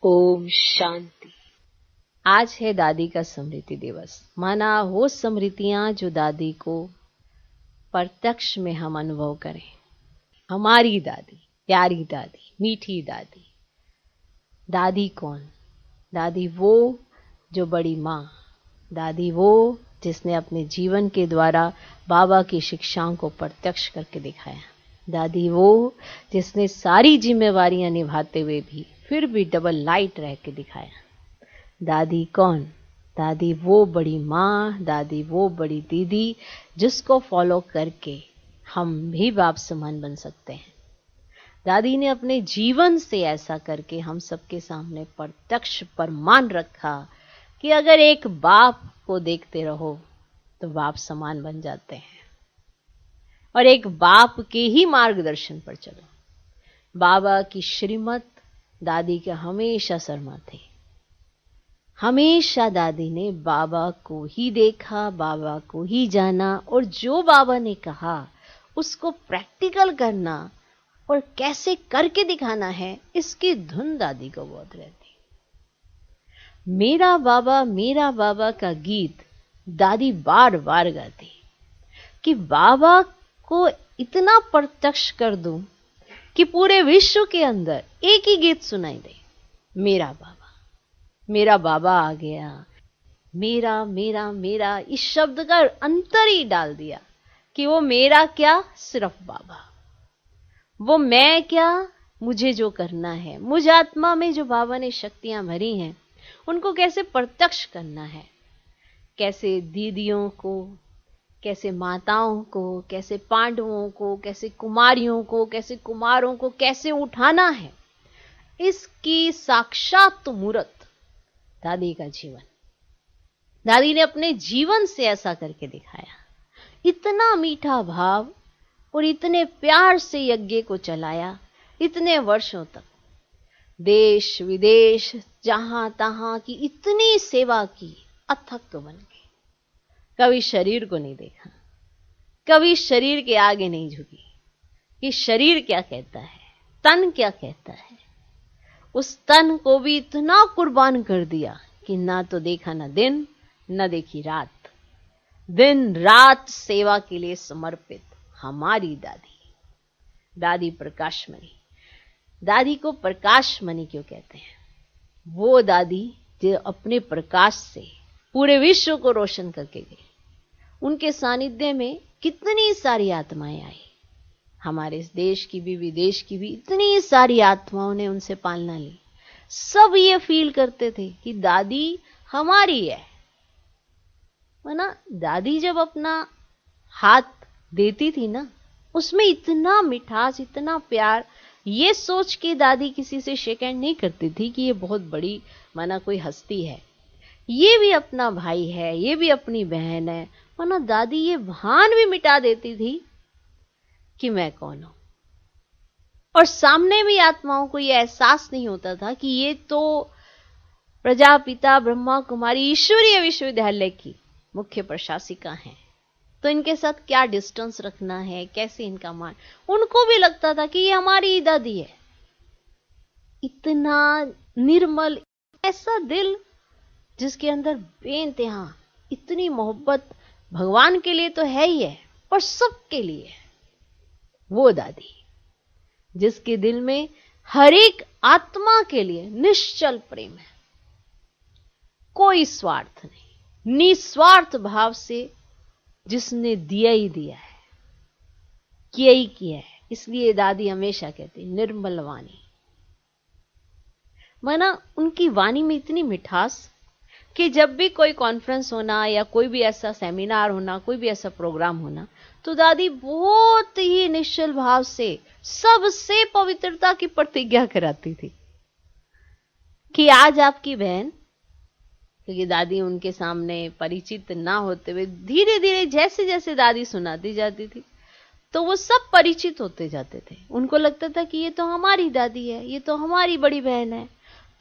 ओम शांति। आज है दादी का स्मृति दिवस। माना वो स्मृतियां जो दादी को प्रत्यक्ष में हम अनुभव करें। हमारी दादी, प्यारी दादी, मीठी दादी। दादी कौन? दादी वो जो बड़ी माँ, दादी वो जिसने अपने जीवन के द्वारा बाबा की शिक्षाओं को प्रत्यक्ष करके दिखाया। दादी वो जिसने सारी जिम्मेवारियां निभाते हुए भी फिर भी डबल लाइट रह के दिखाया। दादी कौन? दादी वो बड़ी माँ, दादी वो बड़ी दीदी जिसको फॉलो करके हम भी बाप समान बन सकते हैं। दादी ने अपने जीवन से ऐसा करके हम सबके सामने प्रत्यक्ष प्रमाण रखा कि अगर एक बाप को देखते रहो तो बाप समान बन जाते हैं और एक बाप के ही मार्गदर्शन पर चलो। बाबा की श्रीमत दादी के हमेशा शर्मा थे। हमेशा दादी ने बाबा को ही देखा, बाबा को ही जाना और जो बाबा ने कहा उसको प्रैक्टिकल करना और कैसे करके दिखाना है, इसकी धुन दादी को बहुत रहती। मेरा बाबा का गीत दादी बार बार गाती कि बाबा को इतना प्रत्यक्ष कर दूं कि पूरे विश्व के अंदर एक ही गीत सुनाई दे, मेरा बाबा आ गया। मेरा मेरा मेरा इस शब्द का अंतर ही डाल दिया कि वो मेरा क्या, सिर्फ बाबा। वो मैं क्या, मुझे जो करना है, मुझ आत्मा में जो बाबा ने शक्तियां भरी हैं उनको कैसे प्रत्यक्ष करना है। कैसे दीदियों को, कैसे माताओं को, कैसे पांडवों को, कैसे कुमारियों को, कैसे कुमारों को कैसे उठाना है, इसकी साक्षात मूर्त दादी का जीवन। दादी ने अपने जीवन से ऐसा करके दिखाया। इतना मीठा भाव और इतने प्यार से यज्ञ को चलाया इतने वर्षों तक। देश विदेश जहां तहां की इतनी सेवा की, अथक बन के। कभी शरीर को नहीं देखा, कभी शरीर के आगे नहीं झुकी कि शरीर क्या कहता है, तन क्या कहता है। उस तन को भी इतना कुर्बान कर दिया कि ना तो देखा ना दिन, ना देखी रात। दिन रात सेवा के लिए समर्पित हमारी दादी प्रकाशमणि। दादी को प्रकाशमणि क्यों कहते हैं? वो दादी जो अपने प्रकाश से पूरे विश्व को रोशन करके गई। उनके सानिध्य में कितनी सारी आत्माएं आई। हमारे इस देश की भी, विदेश की भी इतनी सारी आत्माओं ने उनसे पालना ली। सब ये फील करते थे कि दादी हमारी है ना। दादी जब अपना हाथ देती थी ना, उसमें इतना मिठास, इतना प्यार। ये सोच के दादी किसी से शेक हैंड नहीं करती थी कि ये बहुत बड़ी माना कोई हस्ती है, ये भी अपना भाई है, ये भी अपनी बहन है। माना दादी ये भान भी मिटा देती थी कि मैं कौन हूं। और सामने भी आत्माओं को यह एहसास नहीं होता था कि ये तो प्रजापिता ब्रह्मा कुमारी ईश्वरीय विश्वविद्यालय की मुख्य प्रशासिका हैं, तो इनके साथ क्या डिस्टेंस रखना है, कैसे इनका मान। उनको भी लगता था कि ये हमारी दादी है। इतना निर्मल, ऐसा दिल जिसके अंदर बेइंतहा इतनी मोहब्बत भगवान के लिए तो है ही है, पर सबके लिए है। वो दादी जिसके दिल में हर एक आत्मा के लिए निश्चल प्रेम है, कोई स्वार्थ नहीं, निस्वार्थ भाव से जिसने दिया ही दिया है, किया ही किया है। इसलिए दादी हमेशा कहती निर्मल वाणी। माना उनकी वाणी में इतनी मिठास कि जब भी कोई कॉन्फ्रेंस होना या कोई भी ऐसा सेमिनार होना, कोई भी ऐसा प्रोग्राम होना, तो दादी बहुत ही निश्चल भाव से सबसे पवित्रता की प्रतिज्ञा कराती थी कि आज आपकी बहन, क्योंकि दादी उनके सामने परिचित ना होते हुए धीरे धीरे जैसे जैसे दादी सुनाती जाती थी तो वो सब परिचित होते जाते थे। उनको लगता था कि ये तो हमारी दादी है, ये तो हमारी बड़ी बहन है।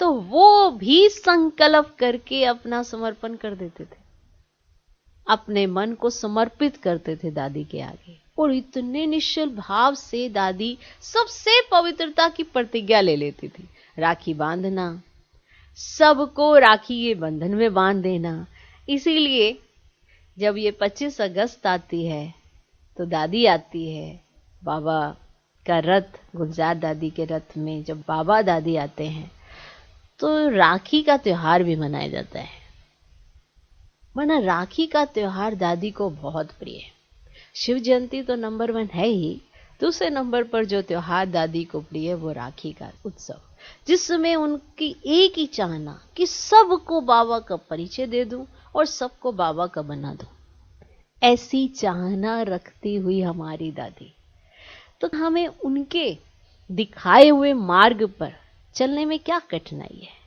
तो वो भी संकल्प करके अपना समर्पण कर देते थे, अपने मन को समर्पित करते थे दादी के आगे। और इतने निश्चल भाव से दादी सबसे पवित्रता की प्रतिज्ञा ले लेती थी। राखी बांधना, सबको राखी के बंधन में बांध देना। इसीलिए जब ये 25 अगस्त आती है तो दादी आती है, बाबा का रथ, गुलजार दादी के रथ में जब बाबा दादी आते हैं तो राखी का त्योहार भी मनाया जाता है। वरना राखी का त्योहार दादी को बहुत प्रिय है। शिव जयंती तो नंबर 1 है ही, दूसरे नंबर पर जो त्योहार दादी को प्रिय है वो राखी का उत्सव, जिसमें उनकी एक ही चाहना कि सबको बाबा का परिचय दे दूं और सबको बाबा का बना दूं। ऐसी चाहना रखती हुई हमारी दादी, तो हमें उनके दिखाए हुए मार्ग पर चलने में क्या कठिनाई है।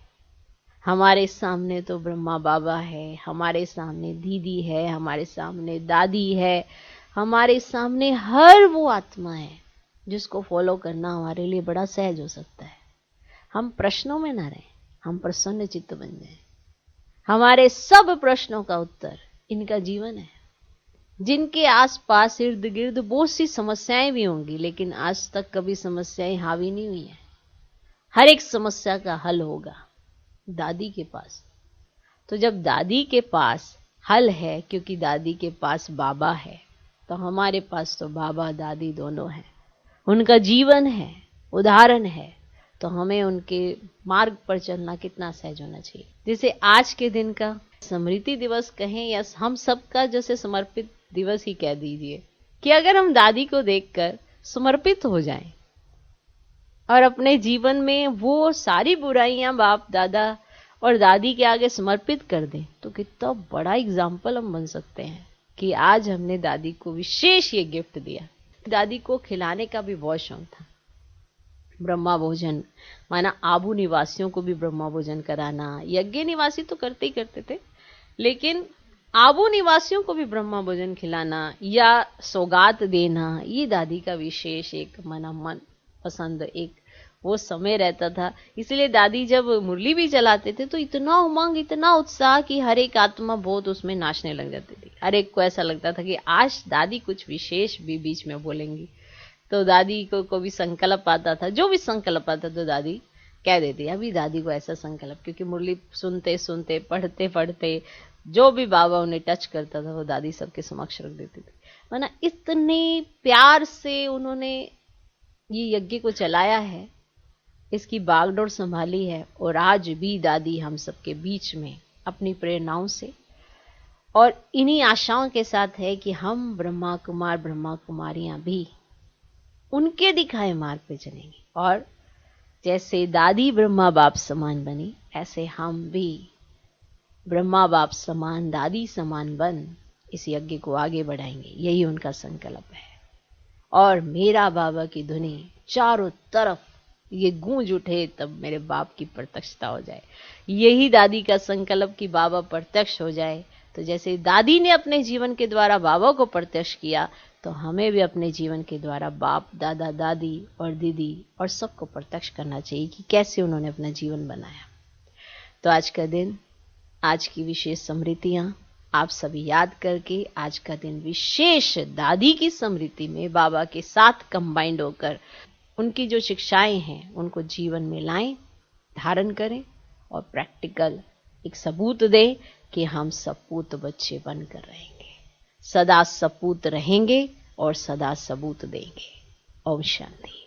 हमारे सामने तो ब्रह्मा बाबा है, हमारे सामने दीदी है, हमारे सामने दादी है, हमारे सामने हर वो आत्मा है जिसको फॉलो करना हमारे लिए बड़ा सहज हो सकता है। हम प्रश्नों में ना रहें, हम प्रसन्न चित्त बन जाएं। हमारे सब प्रश्नों का उत्तर इनका जीवन है, जिनके आसपास इर्द गिर्द बहुत सी समस्याएं भी होंगी, लेकिन आज तक कभी समस्याएं हावी नहीं हुई हैं। हर एक समस्या का हल होगा दादी के पास। तो जब दादी के पास हल है, क्योंकि दादी के पास बाबा है, तो हमारे पास तो बाबा दादी दोनों हैं, उनका जीवन है, उदाहरण है, तो हमें उनके मार्ग पर चलना कितना सहज होना चाहिए। जैसे आज के दिन का स्मृति दिवस कहें या हम सबका जैसे समर्पित दिवस ही कह दीजिए, कि अगर हम दादी को देखकर समर्पित हो जाएं और अपने जीवन में वो सारी बुराइयां बाप दादा और दादी के आगे समर्पित कर दें, तो कितना बड़ा एग्जाम्पल हम बन सकते हैं कि आज हमने दादी को विशेष ये गिफ्ट दिया। दादी को खिलाने का भी बहुत शौक था। ब्रह्मा भोजन, माना आबू निवासियों को भी ब्रह्मा भोजन कराना, यज्ञ निवासी तो करते ही करते थे, लेकिन आबू निवासियों को भी ब्रह्मा भोजन खिलाना या सौगात देना, ये दादी का विशेष एक मन पसंद एक वो समय रहता था। इसलिए दादी जब मुरली भी चलाते थे तो इतना उमंग, इतना उत्साह कि हर एक आत्मा बहुत उसमें नाचने लग जाती थी। हर एक को ऐसा लगता था कि आज दादी कुछ विशेष भी बीच में बोलेंगी। तो दादी को भी संकल्प आता था, जो भी संकल्प आता तो दादी कह देती, अभी दादी को ऐसा संकल्प, क्योंकि मुरली सुनते सुनते पढ़ते पढ़ते जो भी बाबा उन्हें टच करता था वो दादी सबके समक्ष रख देती थी। वरना इतने प्यार से उन्होंने ये यज्ञ को चलाया है, इसकी बागडोर संभाली है, और आज भी दादी हम सबके बीच में अपनी प्रेरणाओं से और इन्हीं आशाओं के साथ है कि हम ब्रह्मा कुमार ब्रह्मा कुमारियां भी उनके दिखाए मार्ग पे चलेंगे, और जैसे दादी ब्रह्मा बाप समान बनी, ऐसे हम भी ब्रह्मा बाप समान दादी समान बन इस यज्ञ को आगे बढ़ाएंगे। यही उनका संकल्प है। और मेरा बाबा की धुनी चारों तरफ ये गूंज उठे, तब मेरे बाप की प्रत्यक्षता हो जाए। यही दादी का संकल्प कि बाबा प्रत्यक्ष हो जाए। तो जैसे दादी ने अपने जीवन के द्वारा बाबा को प्रत्यक्ष किया, तो हमें भी अपने जीवन के द्वारा बाप दादा दादी और दीदी और सबको प्रत्यक्ष करना चाहिए कि कैसे उन्होंने अपना जीवन बनाया। तो आज का दिन, आज की विशेष स्मृतियां आप सभी याद करके आज का दिन विशेष दादी की स्मृति में बाबा के साथ कंबाइंड होकर उनकी जो शिक्षाएं हैं उनको जीवन में लाएं, धारण करें और प्रैक्टिकल एक सबूत दें कि हम सपूत बच्चे बनकर रहेंगे, सदा सपूत रहेंगे और सदा सबूत देंगे। ओम शांति।